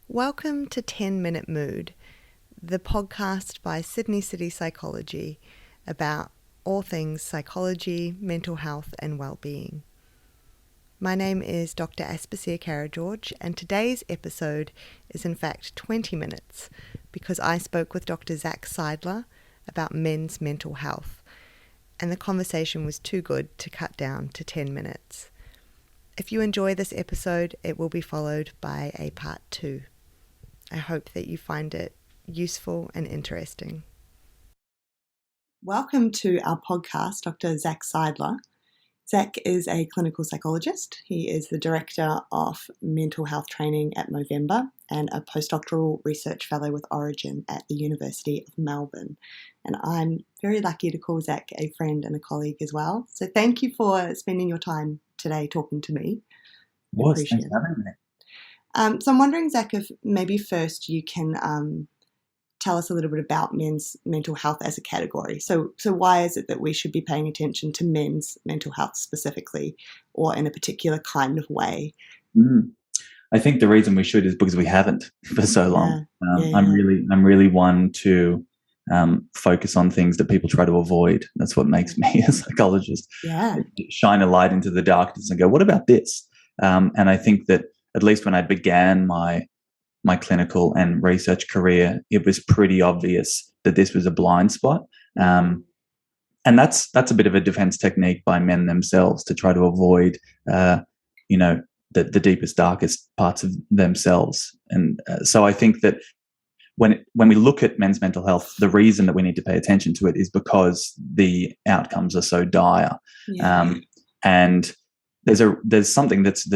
Welcome to 10 Minute Mood, the podcast by Sydney City Psychology about all things psychology, mental health and wellbeing. My name is Dr Aspasia Karageorge, and today's episode is in fact 20 minutes because I spoke with Dr Zac Seidler about men's mental health, and the conversation was too good to cut down to 10 minutes. If you enjoy this episode, it will be followed by a part 2. I hope that you find it useful and interesting. Welcome to our podcast, Dr Zac Seidler. Zac is a clinical psychologist. He is the Director of Mental Health Training at Movember and a Postdoctoral Research Fellow with Orygen at the University of Melbourne. And I'm very lucky to call Zac a friend and a colleague as well. So thank you for spending your time today talking to me. Thanks for having me. So I'm wondering, Zac, if maybe first you can tell us a little bit about men's mental health as a category. So why is it that we should be paying attention to men's mental health specifically, or in a particular kind of way? I think the reason we should is because we haven't for so long. Yeah. I'm really one to focus on things that people try to avoid. That's what makes me a psychologist. Yeah. Shine a light into the darkness and go, what about this? And I think that at least when I began my clinical and research career, it was pretty obvious that this was a blind spot. And that's a bit of a defense technique by men themselves to try to avoid, the deepest, darkest parts of themselves. And so I think that when we look at men's mental health, the reason that we need to pay attention to it is because the outcomes are so dire. Yeah. And there's something that's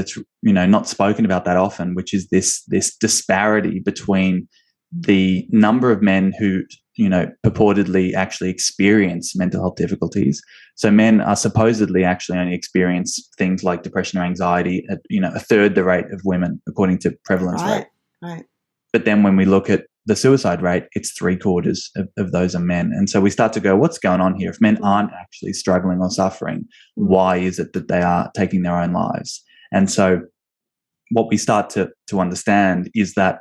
not spoken about that often, which is this disparity between the number of men who purportedly actually experience mental health difficulties. So men are supposedly actually only experience things like depression or anxiety at a third the rate of women, according to prevalence rate. Right. But then when we look at the suicide rate, it's 3/4 of those are men. And so we start to go, what's going on here? If men aren't actually struggling or suffering, why is it that they are taking their own lives? And so what we start to understand is that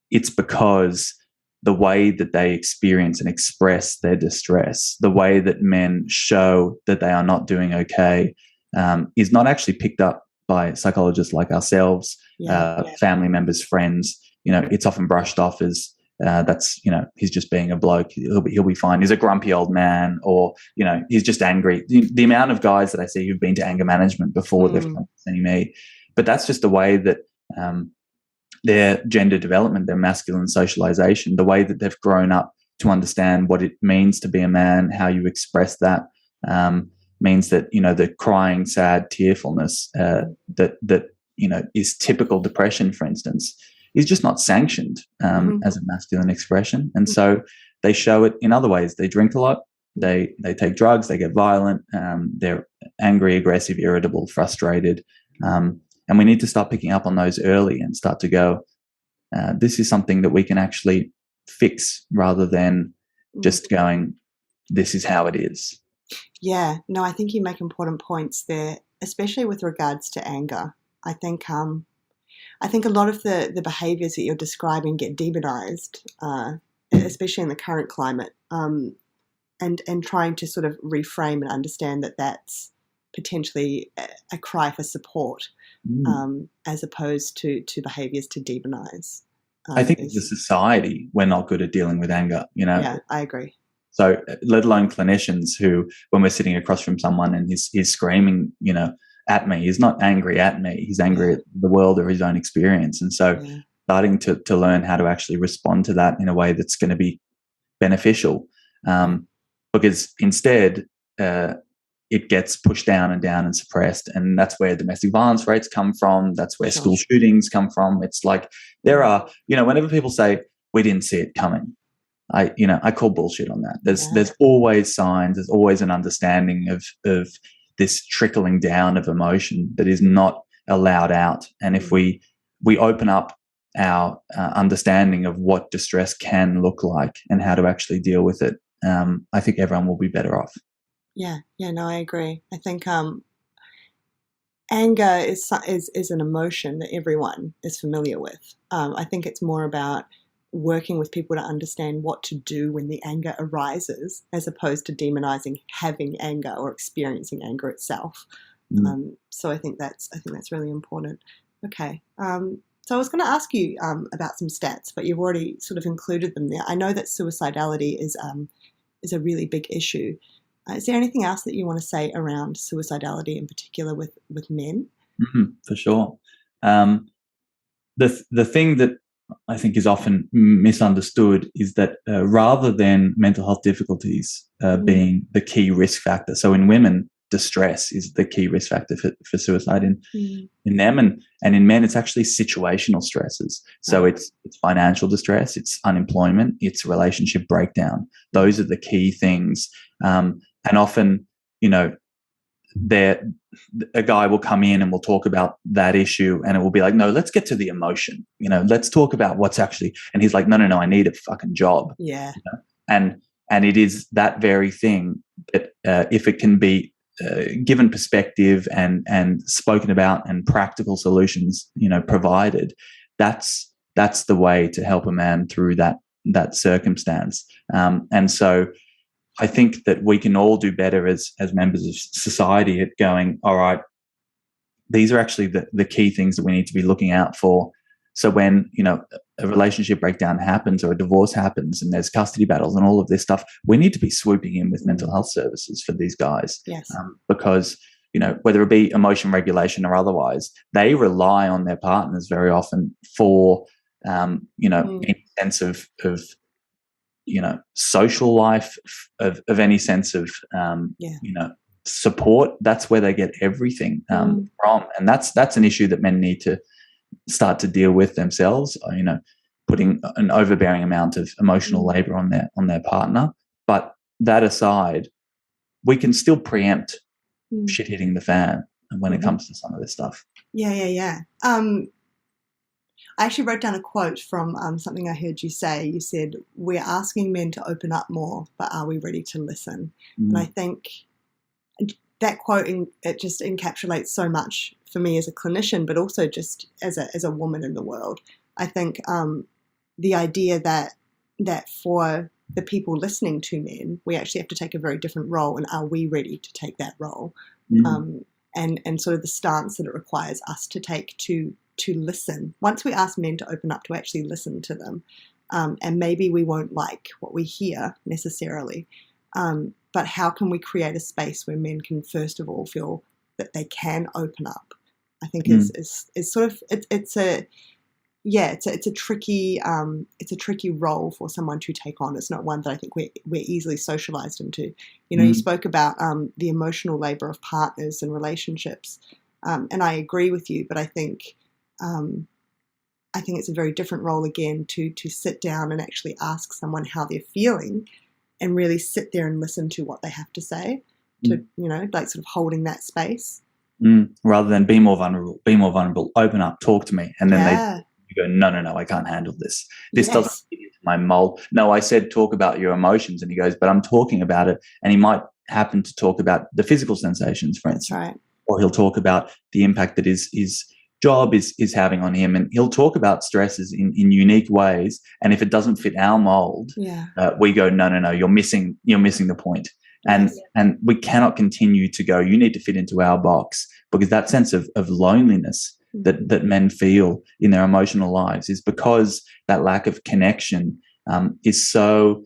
it's because the way that they experience and express their distress, the way that men show that they are not doing okay, is not actually picked up by psychologists like ourselves, family members, friends. It's often brushed off as he's just being a bloke. He'll be fine. He's a grumpy old man, or he's just angry. The amount of guys that I see who've been to anger management before they've come to see me, but that's just the way that their gender development, their masculine socialization, the way that they've grown up to understand what it means to be a man, how you express that, means that the crying, sad tearfulness that is typical depression, for instance, is just not sanctioned as a masculine expression. And so they show it in other ways. They drink a lot, they take drugs, they get violent, they're angry, aggressive, irritable, frustrated. And we need to start picking up on those early and start to go, this is something that we can actually fix, rather than just going, this is how it is. Yeah, no, I think you make important points there, especially with regards to anger. I think a lot of the behaviours that you're describing get demonized, especially in the current climate, and trying to sort of reframe and understand that that's potentially a cry for support, as opposed to behaviours to demonize. I think as a society, we're not good at dealing with anger. Yeah, I agree. So, let alone clinicians who, when we're sitting across from someone and he's screaming, at me, he's not angry at me. He's angry at the world or his own experience. And so, starting to learn how to actually respond to that in a way that's going to be beneficial, because instead it gets pushed down and suppressed, and that's where domestic violence rates come from. That's where school shootings come from. It's like there are, whenever people say we didn't see it coming, I call bullshit on that. There's always signs. There's always an understanding of this trickling down of emotion that is not allowed out. And if we open up our understanding of what distress can look like and how to actually deal with it, I think everyone will be better off. Yeah, no, I agree. I think anger is an emotion that everyone is familiar with. I think it's more about working with people to understand what to do when the anger arises, as opposed to demonizing having anger or experiencing anger itself. So I think that's really important. Okay. So I was going to ask you about some stats, but you've already sort of included them there. I know that suicidality is a really big issue. Is there anything else that you want to say around suicidality, in particular with men? For sure. The thing that I think is often misunderstood is that rather than mental health difficulties being the key risk factor, so in women, distress is the key risk factor for suicide in them, and in men it's actually situational stresses. So it's financial distress, it's unemployment, it's relationship breakdown. Those are the key things, and often, a guy will come in and we'll talk about that issue, and it will be like, no, let's get to the emotion, let's talk about what's actually, and he's like, no, I need a fucking job. And it is that very thing that if it can be given perspective and spoken about and practical solutions, provided, that's the way to help a man through that circumstance. And so I think that we can all do better as members of society at going, all right, these are actually the key things that we need to be looking out for. So when, a relationship breakdown happens or a divorce happens and there's custody battles and all of this stuff, we need to be swooping in with mental health services for these guys. Yes. Because, whether it be emotion regulation or otherwise, they rely on their partners very often for, any sense of social life, of any sense of, support. That's where they get everything from. And that's an issue that men need to start to deal with themselves, putting an overbearing amount of emotional labor on their partner. But that aside, we can still preempt shit hitting the fan when it comes to some of this stuff. Yeah. I actually wrote down a quote from something I heard you say. You said, we're asking men to open up more, but are we ready to listen? And I think that quote, it just encapsulates so much for me as a clinician, but also just as a woman in the world. I think the idea that for the people listening to men, we actually have to take a very different role, and are we ready to take that role? And sort of the stance that it requires us to take to listen. Once we ask men to open up, to actually listen to them, and maybe we won't like what we hear necessarily, but how can we create a space where men can first of all feel that they can open up? I think is sort of it's a tricky role for someone to take on. It's not one that I think we're easily socialized into. You spoke about the emotional labor of partners and relationships, and I agree with you. But I think it's a very different role again to sit down and actually ask someone how they're feeling, and really sit there and listen to what they have to say. To like sort of holding that space. Rather than be more vulnerable, open up, talk to me, and then you go, no, I can't handle this. This doesn't fit into my mold. No, I said talk about your emotions, and he goes, but I'm talking about it, and he might happen to talk about the physical sensations, for instance, right. Or he'll talk about the impact that his job is having on him, and he'll talk about stresses in unique ways. And if it doesn't fit our mold, we go, no, you're missing the point. And we cannot continue to go, you need to fit into our box, because that sense of loneliness that men feel in their emotional lives is because that lack of connection is so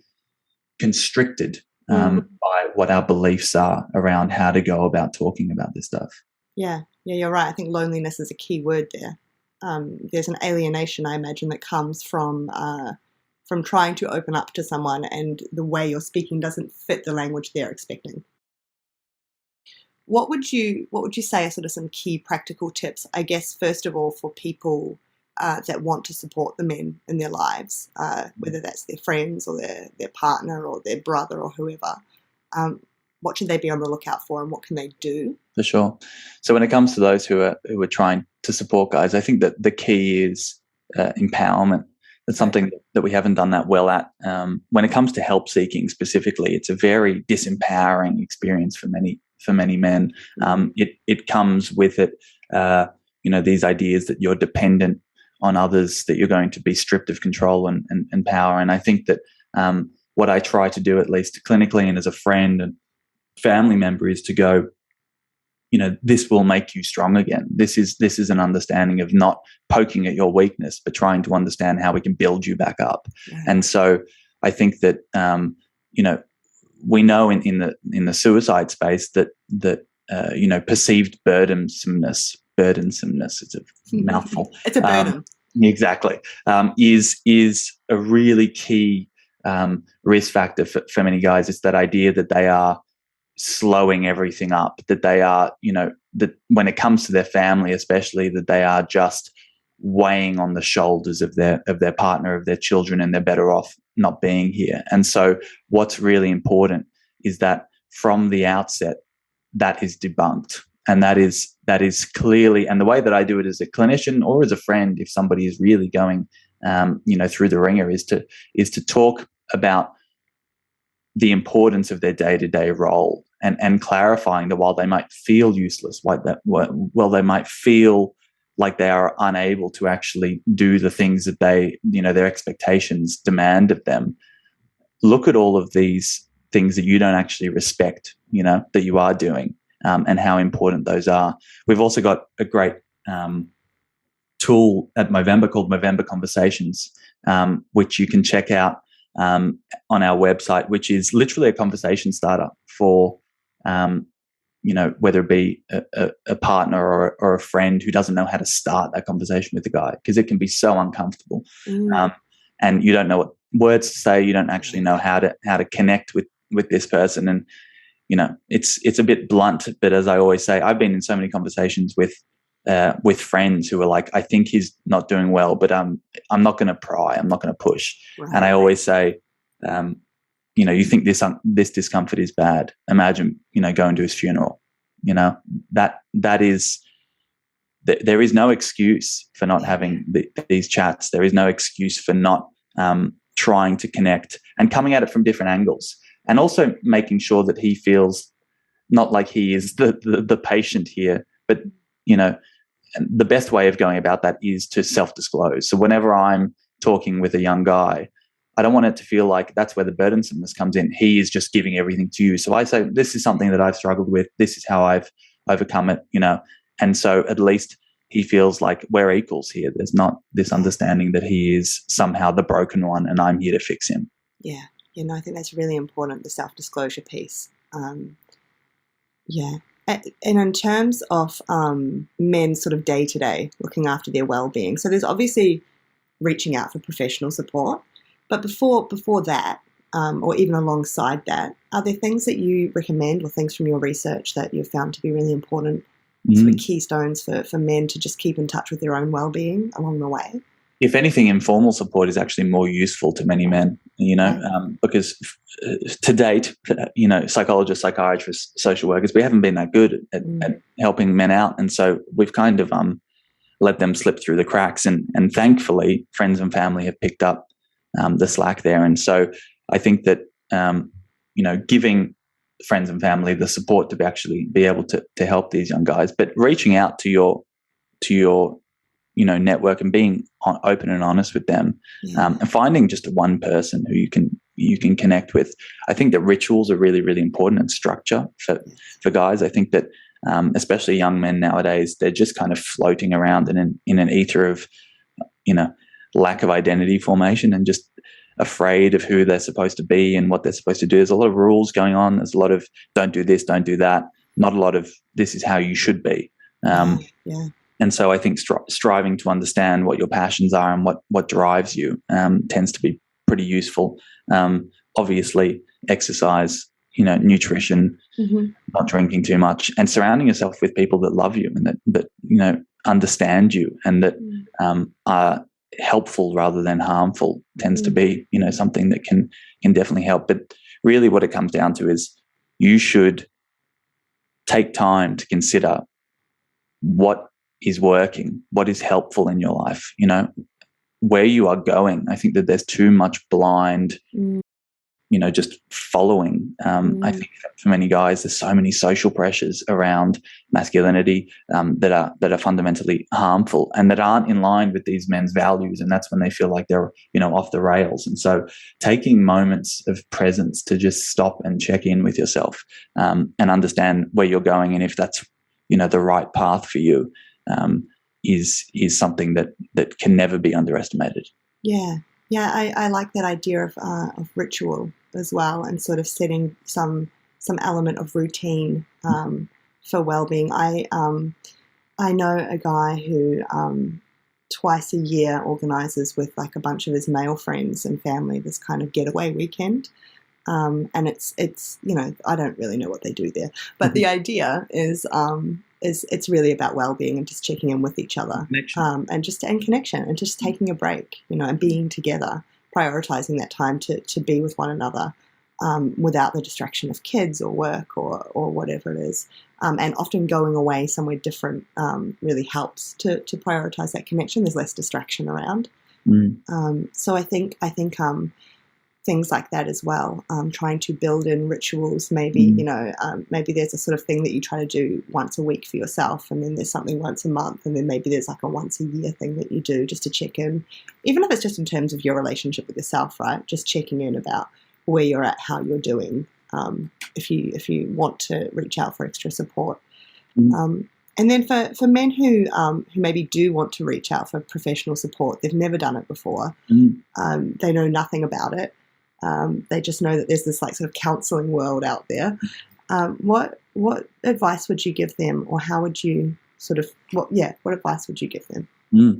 constricted by what our beliefs are around how to go about talking about this stuff. Yeah, you're right. I think loneliness is a key word there. There's an alienation, I imagine, that comes from trying to open up to someone, and the way you're speaking doesn't fit the language they're expecting. What would you say are sort of some key practical tips, I guess, first of all, for people that want to support the men in their lives, whether that's their friends or their partner or their brother or whoever? What should they be on the lookout for, and what can they do? For sure. So when it comes to those who are trying to support guys, I think that the key is empowerment. That's something that we haven't done that well at. When it comes to help seeking specifically, it's a very disempowering experience for many for many men. It comes with it, these ideas that you're dependent on others, that you're going to be stripped of control and power. And I think that what I try to do, at least clinically and as a friend and family member, is to go, this will make you strong again. This is an understanding of not poking at your weakness, but trying to understand how we can build you back up. Yeah. And so I think that, we know in the suicide space that perceived burdensomeness, it's a mouthful. It's a burden. Exactly. Is a really key risk factor for many guys. It's that idea that they are slowing everything up, that they are, that when it comes to their family, especially, that they are just weighing on the shoulders of their partner, of their children, and they're better off not being here. And so what's really important is that from the outset, that is debunked. And that is clearly, and the way that I do it as a clinician or as a friend, if somebody is really going, through the ringer, is to talk about the importance of their day-to-day role and clarifying that while they might feel useless, while they might feel like they are unable to actually do the things that their expectations demand of them, look at all of these things that you don't actually respect, that you are doing, and how important those are. We've also got a great tool at Movember called Movember Conversations, which you can check out on our website, which is literally a conversation starter for, whether it be a partner or a friend who doesn't know how to start that conversation with the guy, because it can be so uncomfortable. And you don't know what words to say. You don't actually know how to connect with this person. And, it's a bit blunt, but as I always say, I've been in so many conversations with friends who are like, I think he's not doing well, but I'm not going to pry. I'm not going to push. Right. And I always say, you think this discomfort is bad. Imagine, going to his funeral. That is, there is no excuse for not having these chats. There is no excuse for not trying to connect and coming at it from different angles, and also making sure that he feels not like he is the patient here, but the best way of going about that is to self-disclose. So whenever I'm talking with a young guy, I don't want it to feel like that's where the burdensomeness comes in. He is just giving everything to you. So I say, this is something that I've struggled with. This is how I've overcome it, And so at least he feels like we're equals here. There's not this understanding that he is somehow the broken one and I'm here to fix him. Yeah. I think that's really important, the self-disclosure piece. Yeah. And in terms of men sort of day-to-day looking after their well-being, so there's obviously reaching out for professional support, but before that, or even alongside that, are there things that you recommend or things from your research that you've found to be really important, sort of keystones for men to just keep in touch with their own well-being along the way? If anything, informal support is actually more useful to many men, because to date, psychologists, psychiatrists, social workers, we haven't been that good at helping men out. And so we've kind of let them slip through the cracks. And thankfully, friends and family have picked up the slack there. And so I think that, giving friends and family the support to actually be able to help these young guys, but reaching out to your network and being open and honest with them, and finding just one person who you can connect with. I think that rituals are really, really important, and structure for guys. I think that especially young men nowadays, they're just kind of floating around in an ether of lack of identity formation and just afraid of who they're supposed to be and what they're supposed to do. There's a lot of rules going on. There's a lot of don't do this, don't do that. Not a lot of this is how you should be. And so I think striving to understand what your passions are and what drives you tends to be pretty useful. Obviously, exercise, nutrition, not drinking too much, and surrounding yourself with people that love you and that understand you and that are helpful rather than harmful tends to be, something that can definitely help. But really what it comes down to is you should take time to consider what is working, what is helpful in your life, where you are going. I think that there's too much blind just following. I think for many guys, there's so many social pressures around masculinity that are fundamentally harmful and that aren't in line with these men's values, and that's when they feel like they're off the rails. And so, taking moments of presence to just stop and check in with yourself and understand where you're going and if that's the right path for you is something that can never be underestimated. Yeah. I like that idea of ritual as well, and sort of setting some element of routine for well-being. I know a guy who twice a year organises with like a bunch of his male friends and family this kind of getaway weekend, and it's I don't really know what they do there, but the idea is it's really about well-being and just checking in with each other, and connection, and just taking a break, and being together, prioritizing that time to be with one another, without the distraction of kids or work or whatever it is. And often going away somewhere different really helps to prioritize that connection. There's less distraction around. So I think things like that as well, trying to build in rituals, maybe, maybe there's a sort of thing that you try to do once a week for yourself, and then there's something once a month, and then maybe there's like a once a year thing that you do just to check in, even if it's just in terms of your relationship with yourself, right? Just checking in about where you're at, how you're doing, if you want to reach out for extra support. And then for men who maybe do want to reach out for professional support, they've never done it before, they know nothing about it. They just know that there's this like sort of counselling world out there. What advice would you give them, or how would you sort of what advice would you give them?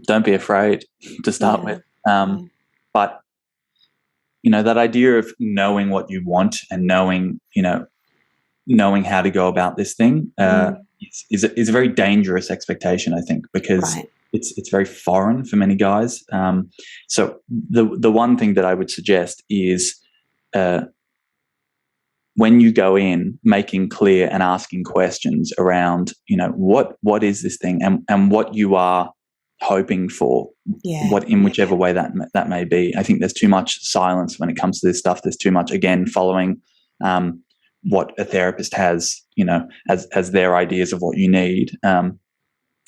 Don't be afraid to start with. But that idea of knowing what you want and knowing how to go about this thing is a very dangerous expectation, I think, because it's very foreign for many guys. So the one thing that I would suggest is when you go in, making clear and asking questions around, what is this thing and what you are hoping for, whichever way that may be. I think there's too much silence when it comes to this stuff. There's too much, again, following what a therapist has, as their ideas of what you need. And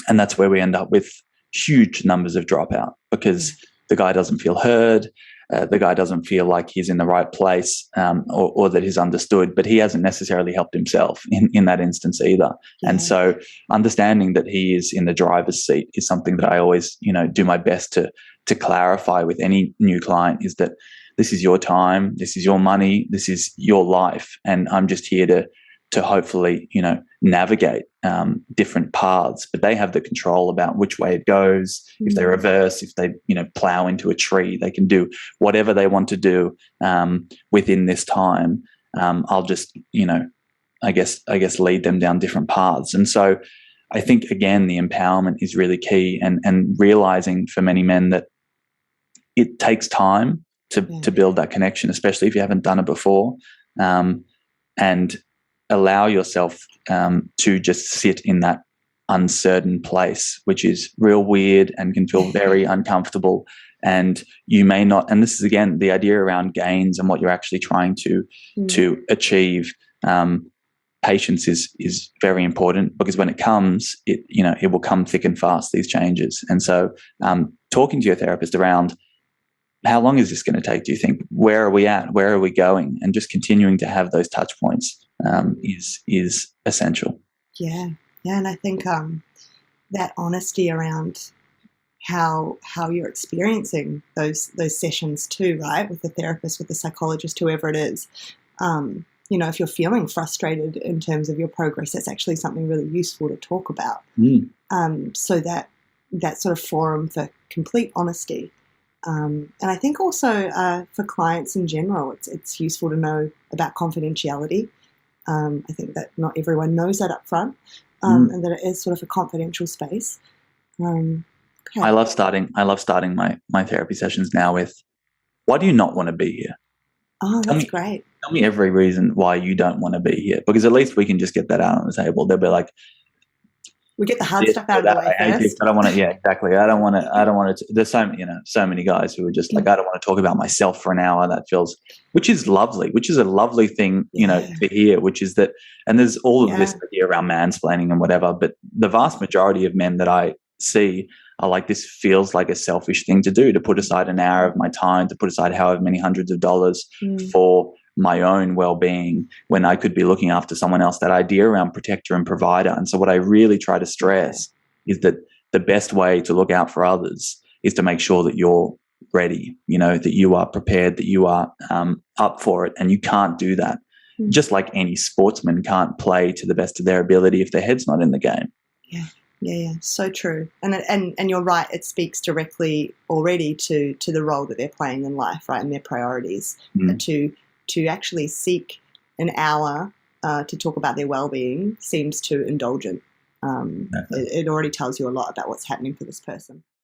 that's where we end up with huge numbers of dropout, because the guy doesn't feel heard, the guy doesn't feel like he's in the right place, or that he's understood, but he hasn't necessarily helped himself in that instance either. And so understanding that he is in the driver's seat is something that I always, do my best to clarify with any new client, is that this is your time, this is your money, this is your life, and I'm just here to hopefully, navigate different paths, but they have the control about which way it goes. If they reverse, if they, plow into a tree, they can do whatever they want to do within this time. I'll just, I guess lead them down different paths. And so I think, again, the empowerment is really key, and realizing for many men that it takes time to build that connection, especially if you haven't done it before, and allow yourself to just sit in that uncertain place, which is real weird and can feel very uncomfortable. And you may not, and this is again the idea around gains and what you're actually trying to achieve. Patience is very important, because when it comes, it will come thick and fast, these changes. And so talking to your therapist around, how long is this going to take, do you think? Where are we at? Where are we going? And just continuing to have those touch points is essential. Yeah. And I think that honesty around how you're experiencing those sessions too, right? With the therapist, with the psychologist, whoever it is. If you're feeling frustrated in terms of your progress, that's actually something really useful to talk about. So that sort of forum for complete honesty. And I think also for clients in general, it's useful to know about confidentiality. I think that not everyone knows that up front, and that it is sort of a confidential space. Okay. I love starting my therapy sessions now with, why do you not want to be here? Oh, that's great. Tell me every reason why you don't want to be here, because at least we can just get that out on the table. They'll be like, We get the hard stuff out of the way first. I don't want to. Yeah, exactly. I don't want to. There's so many guys who are just like, I don't want to talk about myself for an hour. That feels, which is lovely, which is a lovely thing, to hear. Which is that, and there's all of this idea around mansplaining and whatever. But the vast majority of men that I see are like, this feels like a selfish thing to do, to put aside an hour of my time, to put aside however many hundreds of dollars for my own well-being, when I could be looking after someone else. That idea around protector and provider. And so what I really try to stress is that the best way to look out for others is to make sure that you're ready, that you are prepared, that you are up for it. And you can't do that. Just like any sportsman can't play to the best of their ability if their head's not in the game. Yeah, so true. And you're right, it speaks directly already to the role that they're playing in life, right, and their priorities. To actually seek an hour to talk about their well-being seems too indulgent. It already tells you a lot about what's happening for this person.